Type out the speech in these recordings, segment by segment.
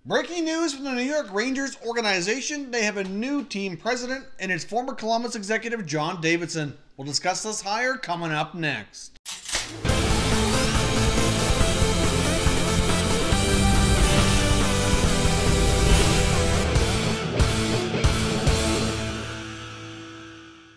Breaking news from the New York Rangers organization. They have a new team president, and it's former Columbus executive John Davidson. We'll discuss this hire coming up next.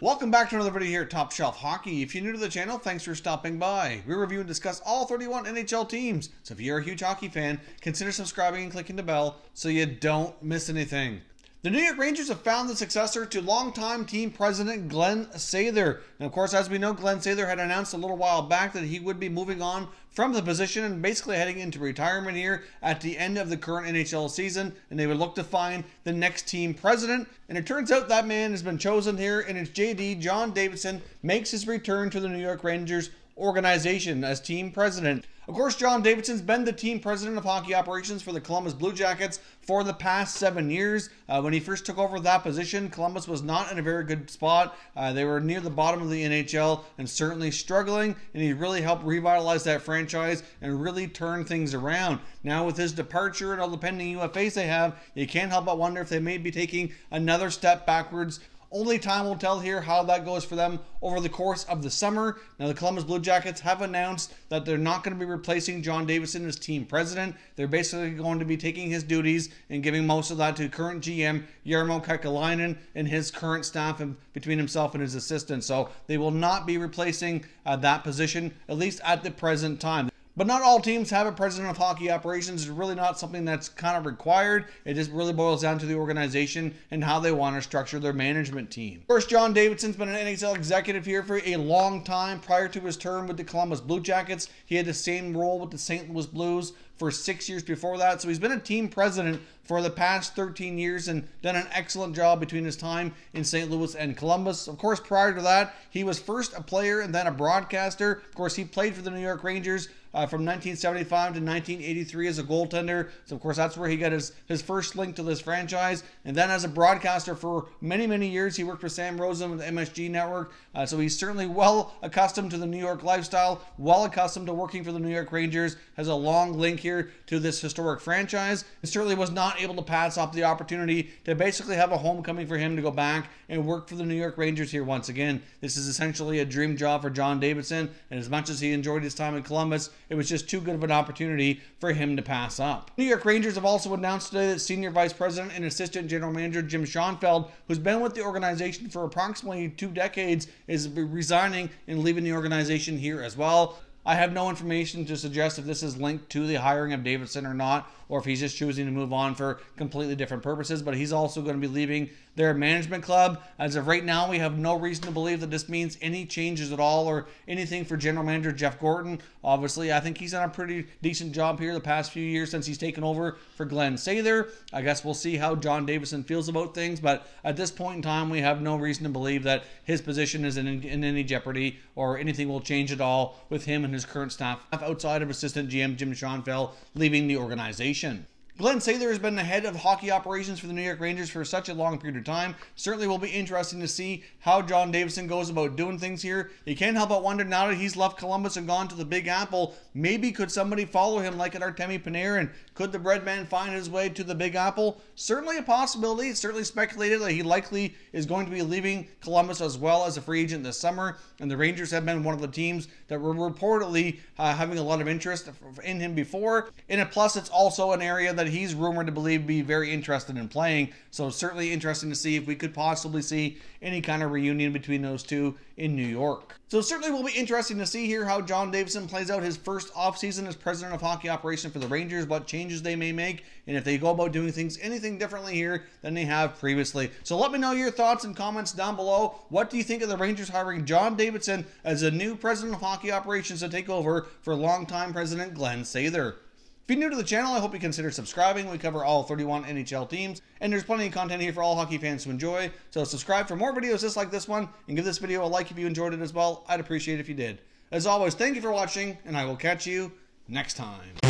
Welcome back to another video here at Top Shelf Hockey. If you're new to the channel, thanks for stopping by. We review and discuss all 31 NHL teams. So if you're a huge hockey fan, consider subscribing and clicking the bell so you don't miss anything. The New York Rangers have found the successor to longtime team president Glen Sather. And of course, as we know, Glen Sather had announced a little while back that he would be moving on from the position and basically heading into retirement here at the end of the current NHL season, and they would look to find the next team president. And it turns out that man has been chosen here, and it's JD. John Davidson makes his return to the New York Rangers organization as team president. Of course, John Davidson's been the team president of hockey operations for the Columbus Blue Jackets for the past 7 years. When he first took over that position, Columbus was not in a very good spot. They were near the bottom of the NHL and certainly struggling, and he really helped revitalize that franchise and really turn things around. Now with his departure and all the pending UFAs they have, you can't help but wonder if they may be taking another step backwards. Only time will tell here how that goes for them over the course of the summer. Now, the Columbus Blue Jackets have announced that they're not going to be replacing John Davidson as team president. They're basically going to be taking his duties and giving most of that to current GM Jarmo Kekalainen and his current staff between himself and his assistant. So they will not be replacing that position, at least at the present time. But not all teams have a president of hockey operations. It's really not something that's kind of required. It just really boils down to the organization and how they want to structure their management team. Of course, John Davidson's been an NHL executive here for a long time. Prior to his term with the Columbus Blue Jackets, he had the same role with the St. Louis Blues for 6 years before that. So he's been a team president for the past 13 years and done an excellent job between his time in St. Louis and Columbus. Of course, prior to that, he was first a player and then a broadcaster. Of course, he played for the New York Rangers from 1975 to 1983 as a goaltender. So, of course, that's where he got his first link to this franchise. And then as a broadcaster for many, many years, he worked for Sam Rosen with the MSG Network. So he's certainly well accustomed to the New York lifestyle, well accustomed to working for the New York Rangers, has a long link here to this historic franchise, and certainly was not able to pass up the opportunity to basically have a homecoming for him to go back and work for the New York Rangers here once again. This is essentially a dream job for John Davidson, and as much as he enjoyed his time in Columbus, it was just too good of an opportunity for him to pass up. New York Rangers have also announced today that Senior Vice President and Assistant General Manager Jim Schoenfeld, who's been with the organization for approximately 2 decades, is resigning and leaving the organization here as well. I have no information to suggest if this is linked to the hiring of Davidson or not, or if he's just choosing to move on for completely different purposes, but he's also going to be leaving their management club. As of right now, we have no reason to believe that this means any changes at all or anything for General Manager Jeff Gorton. Obviously, I think he's done a pretty decent job here the past few years since he's taken over for Glen Sather. I guess we'll see how John Davidson feels about things, but at this point in time, we have no reason to believe that his position is in any jeopardy or anything will change at all with him and his current staff outside of Assistant GM Jim Schoenfeld leaving the organization. Glen Sather has been the head of hockey operations for the New York Rangers for such a long period of time. Certainly will be interesting to see how John Davidson goes about doing things here. You can't help but wonder, now that he's left Columbus and gone to the Big Apple, maybe could somebody follow him like an Artemi Panarin? Could the Breadman find his way to the Big Apple? Certainly a possibility. It's certainly speculated that he likely is going to be leaving Columbus as well as a free agent this summer. And the Rangers have been one of the teams that were reportedly having a lot of interest in him before. And plus, it's also an area that he's rumored to believe be very interested in playing. So certainly interesting to see if we could possibly see any kind of reunion between those two in New York. So certainly will be interesting to see here how John Davidson plays out his first offseason as president of hockey operations for the Rangers, what changes they may make, and if they go about doing things anything differently here than they have previously. So let me know your thoughts and comments down below. What do you think of the Rangers hiring John Davidson as a new president of hockey operations to take over for longtime president Glen Sather? If you're new to the channel, I hope you consider subscribing. We cover all 31 NHL teams, and there's plenty of content here for all hockey fans to enjoy. So subscribe for more videos just like this one, and give this video a like if you enjoyed it as well. I'd appreciate it if you did. As always, thank you for watching, and I will catch you next time.